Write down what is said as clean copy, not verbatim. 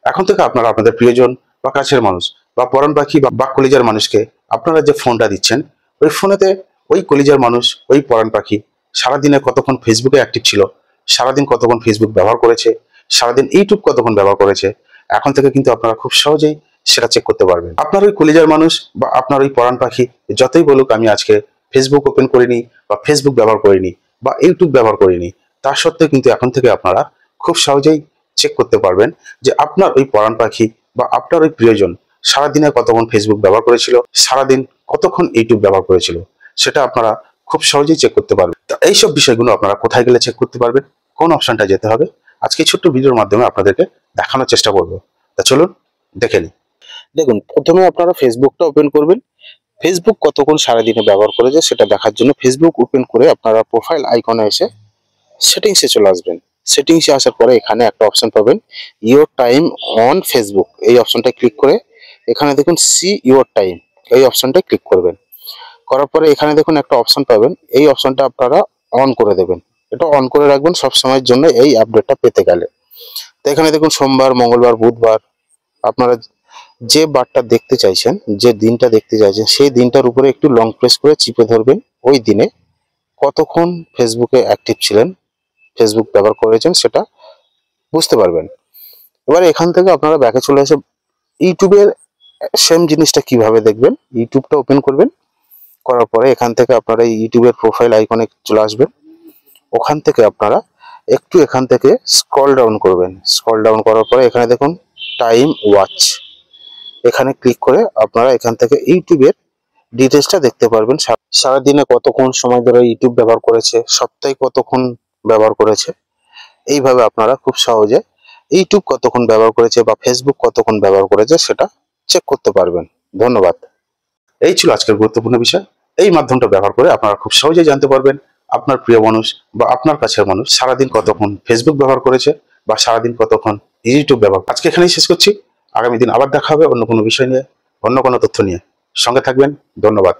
এখন থেকে আপনারা আপনাদের প্রিয়জন বা কাছের মানুষ বা পরাণ পাখি বা কলিজার মানুষকে আপনারা যে ফোনটা দিচ্ছেন, ওই ফোনেতে ওই কলিজার মানুষ, ওই পরাণ পাখি সারাদিনে কতক্ষণ ফেসবুকে অ্যাক্টিভ ছিল, সারাদিন কতক্ষণ ফেসবুক ব্যবহার করেছে, সারাদিন ইউটিউব কতক্ষণ ব্যবহার করেছে, এখন থেকে কিন্তু আপনারা খুব সহজেই সেটা চেক করতে পারবেন। আপনার ওই কলিজার মানুষ বা আপনার ওই পরাণ পাখি যতই বলুক আমি আজকে ফেসবুক ওপেন করিনি বা ফেসবুক ব্যবহার করিনি বা ইউটিউব ব্যবহার করিনি, তা সত্ত্বেও কিন্তু এখন থেকে আপনারা খুব সহজেই চেক করতে পারবেন যে আপনার ওই পরাণ পাখি বা আপনার ওই প্রিয়জন সারাদিনে কতক্ষণ ফেসবুক ব্যবহার করেছিল, সারাদিন কতক্ষণ ইউটিউব ব্যবহার করেছিল, সেটা আপনারা খুব সহজেই চেক করতে পারবেন। তো এইসব বিষয়গুলো আপনারা কোথায় গেলে চেক করতে পারবেন, কোন অপশনটা যেতে হবে, আজকে ছোট্ট ভিডিওর মাধ্যমে আপনাদেরকে দেখানোর চেষ্টা করব। তা চলুন দেখে নিই। দেখুন, প্রথমে আপনারা ফেসবুকটা ওপেন করবেন। ফেসবুক কতক্ষণ সারাদিনে ব্যবহার করেছে সেটা দেখার জন্য ফেসবুক ওপেন করে আপনারা প্রোফাইল আইকনে এসে সেটিংসে চলে আসবেন। সেটিংসে আসার পরে এখানে একটা অপশন পাবেন, ইওর টাইম অন ফেসবুক। এই অপশনটা ক্লিক করে এখানে দেখুন সি ইওর টাইম, এই অপশনটা ক্লিক করবেন। করার পরে এখানে দেখুন একটা অপশন পাবেন, এই অপশনটা আপনারা অন করে দেবেন। এটা অন করে রাখবেন সব সময়ের জন্য এই আপডেটটা পেতে গেলে। তো এখানে দেখুন সোমবার, মঙ্গলবার, বুধবার আপনারা যে বারটা দেখতে চাইছেন, যে দিনটা দেখতে চাইছেন, সেই দিনটার উপরে একটু লং প্রেস করে চিপে ধরবেন। ওই দিনে কতক্ষণ ফেসবুকে অ্যাক্টিভ ছিলেন, ফেসবুক ব্যবহার করেছেন সেটা বুঝতে পারবেন। এবার এখান থেকে আপনারা ব্যাকে চলে এসে ইউটিউবের সেম জিনিসটা কিভাবে দেখবেন, ইউটিউবটা ওপেন করবেন। করার পরে এখান থেকে আপনারা ইউটিউবের প্রোফাইল আইকনে চলে আসবেন। ওখান থেকে আপনারা একটু এখান থেকে স্ক্রল ডাউন করবেন। স্ক্রল ডাউন করার পরে এখানে দেখুন টাইম ওয়াচ, এখানে ক্লিক করে আপনারা এখান থেকে ইউটিউবের ডিটেলসটা দেখতে পারবেন। সারাদিনে কতক্ষণ সময় ধরে ইউটিউব ব্যবহার করেছে, সপ্তাহে কতক্ষণ ব্যবহার করেছে, এইভাবে আপনারা খুব সহজে ইউটিউব কতক্ষণ ব্যবহার করেছে বা ফেসবুক কতক্ষণ ব্যবহার করেছে সেটা চেক করতে পারবেন। ধন্যবাদ। এই ছিল আজকের গুরুত্বপূর্ণ বিষয়। এই মাধ্যমটা ব্যবহার করে আপনারা খুব সহজেই জানতে পারবেন আপনার প্রিয় মানুষ বা আপনার কাছের মানুষ সারাদিন কতক্ষণ ফেসবুক ব্যবহার করেছে বা সারাদিন কতক্ষণ ইউটিউব ব্যবহার। আজকে এখানেই শেষ করছি। আগামী দিন আবার দেখা হবে অন্য কোনো বিষয় নিয়ে, অন্য কোনো তথ্য নিয়ে। সঙ্গে থাকবেন। ধন্যবাদ।